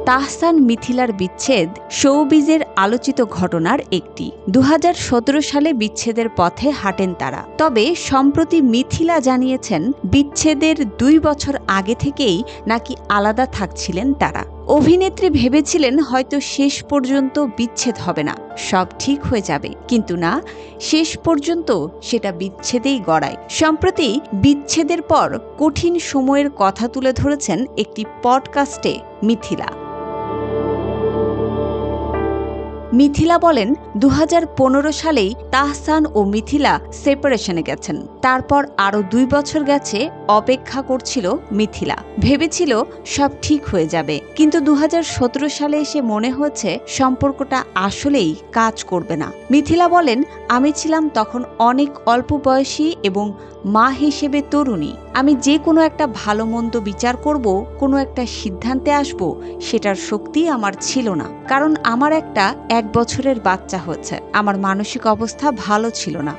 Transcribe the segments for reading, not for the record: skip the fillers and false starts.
তাহসান মিথিলার বিচ্ছেদ শোবিজের আলোচিত ঘটনার একটি। ২০১৭ সালে বিচ্ছেদের পথে হাঁটেন তারা। তবে সম্প্রতি মিথিলা জানিয়েছেন বিচ্ছেদের ২ বছর আগে থেকেই নাকি আলাদা থাকছিলেন তারা। অভিনেত্রী ভেবেছিলেন হয়তো শেষ পর্যন্ত বিচ্ছেদ হবে না, সব ঠিক হয়ে যাবে, কিন্তু না, শেষ পর্যন্ত সেটা বিচ্ছেদেই গড়ায়। সম্প্রতি বিচ্ছেদের পর কঠিন সময়ের কথা তুলে ধরেছেন একটি পডকাস্টে মিথিলা বলেন ২০১৫ সালেই তাহসান ও মিথিলা সেপারেশনে গেছেন। তারপর আরও ২ বছর গেছে, অপেক্ষা করছিল মিথিলা, ভেবেছিল সব ঠিক হয়ে যাবে, কিন্তু ২০১৭ সালে এসে মনে হয়েছে সম্পর্কটা আসলেই কাজ করবে না। মিথিলা বলেন, আমি ছিলাম তখন অনেক অল্প বয়সী এবং মা হিসেবে তরুণী। আমি যে কোনো একটা ভালো মন্দ বিচার করব, কোনো একটা সিদ্ধান্তে আসব, সেটার শক্তি আমার ছিল না, কারণ আমার একটা ১ বছরের বাচ্চা হচ্ছে। আমার মানসিক অবস্থা ভালো ছিল না।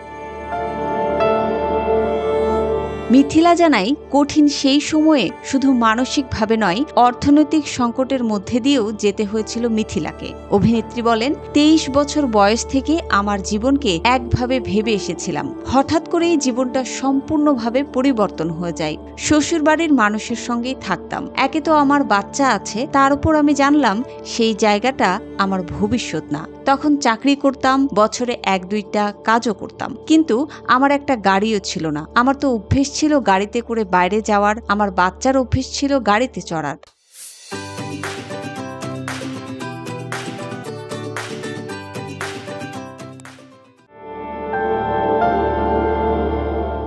মিথিলা জানায় কঠিন সেই সময়ে শুধু মানসিকভাবে নয়, অর্থনৈতিক সংকটের মধ্যে দিয়েও যেতে হয়েছিল মিথিলাকে। অভিনেত্রী বলেন, ২৩ বছর বয়স থেকে আমার জীবনকে একভাবে ভেবে এসেছিলাম, হঠাৎ করেই জীবনটা সম্পূর্ণভাবে পরিবর্তন হয়ে যায়। শ্বশুরবাড়ির মানুষের সঙ্গেই থাকতাম, একে তো আমার বাচ্চা আছে, তার উপর আমি জানলাম সেই জায়গাটা আমার ভবিষ্যৎ না। তখন চাকরি করতাম, বছরে ১-২টা কাজও করতাম, কিন্তু আমার একটা গাড়িও ছিল না। আমার তো অভ্যেস ছিল গাড়িতে করে বাইরে যাওয়ার, আমার বাচ্চার অভ্যেস ছিল গাড়িতে চড়ার।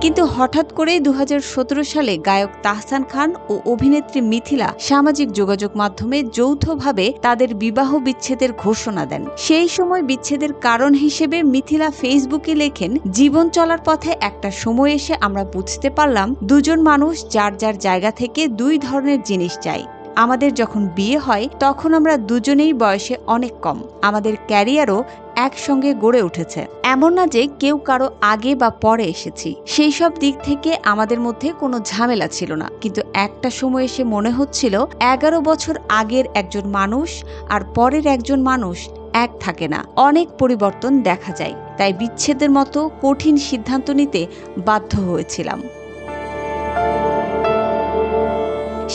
কিন্তু হঠাৎ করেই ২০১৭ সালে গায়ক তাহসান খান ও অভিনেত্রী মিথিলা সামাজিক যোগাযোগ মাধ্যমে যৌথভাবে তাদের বিবাহ বিচ্ছেদের ঘোষণা দেন। সেই সময় বিচ্ছেদের কারণ হিসেবে মিথিলা ফেসবুকে লেখেন, জীবন চলার পথে একটা সময় এসে আমরা বুঝতে পারলাম দুজন মানুষ যার যার জায়গা থেকে ২ ধরনের জিনিস চাই। আমাদের যখন বিয়ে হয় তখন আমরা দুজনেই বয়সে অনেক কম, আমাদের ক্যারিয়ারও একসঙ্গে গড়ে উঠেছে। এমন না যে কেউ কারো আগে বা পরে এসেছি, সেই সব দিক থেকে আমাদের মধ্যে কোনো ঝামেলা ছিল না, কিন্তু একটা সময় এসে মনে হচ্ছিল ১১ বছর আগের একজন মানুষ আর পরের একজন মানুষ এক থাকে না, অনেক পরিবর্তন দেখা যায়। তাই বিচ্ছেদের মতো কঠিন সিদ্ধান্ত নিতে বাধ্য হয়েছিলাম।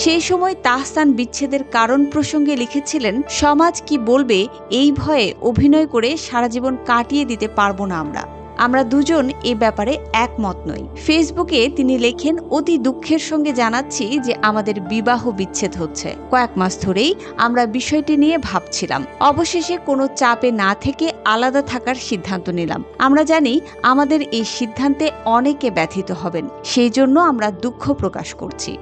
সেই সময় তাহসান বিচ্ছেদের কারণ প্রসঙ্গে লিখেছিলেন, সমাজ কি বলবে এই ভয়ে অভিনয় করে সারা জীবন কাটিয়ে দিতে পারবো না আমরা দুজন এ ব্যাপারে একমত নই। ফেসবুকে তিনি লেখেন, অতি দুঃখের সঙ্গে জানাচ্ছি যে আমাদের বিবাহ বিচ্ছেদ হচ্ছে। কয়েক মাস ধরেই আমরা বিষয়টি নিয়ে ভাবছিলাম, অবশেষে কোনো চাপে না থেকে আলাদা থাকার সিদ্ধান্ত নিলাম। আমরা জানি আমাদের এই সিদ্ধান্তে অনেকে ব্যথিত হবেন, সেই জন্য আমরা দুঃখ প্রকাশ করছি।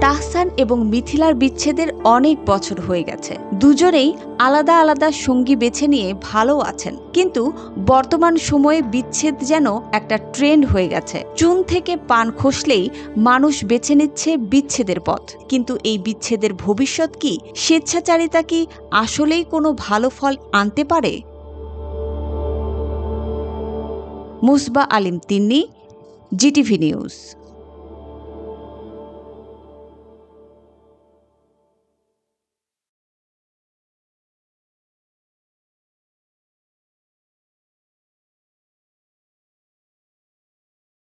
তাহসান এবং মিথিলার বিচ্ছেদের অনেক বছর হয়ে গেছে। দুজনেই আলাদা আলাদা সঙ্গী বেছে নিয়ে ভালো আছেন, কিন্তু বর্তমান সময়ে বিচ্ছেদ যেন একটা ট্রেন্ড হয়ে গেছে। চুন থেকে পান খসলেই মানুষ বেছে নিচ্ছে বিচ্ছেদের পথ। কিন্তু এই বিচ্ছেদের ভবিষ্যৎ কি? স্বেচ্ছাচারিতা কি আসলেই কোনো ভালো ফল আনতে পারে? মুসবা আলিম তিন্নি, জিটিভি নিউজ।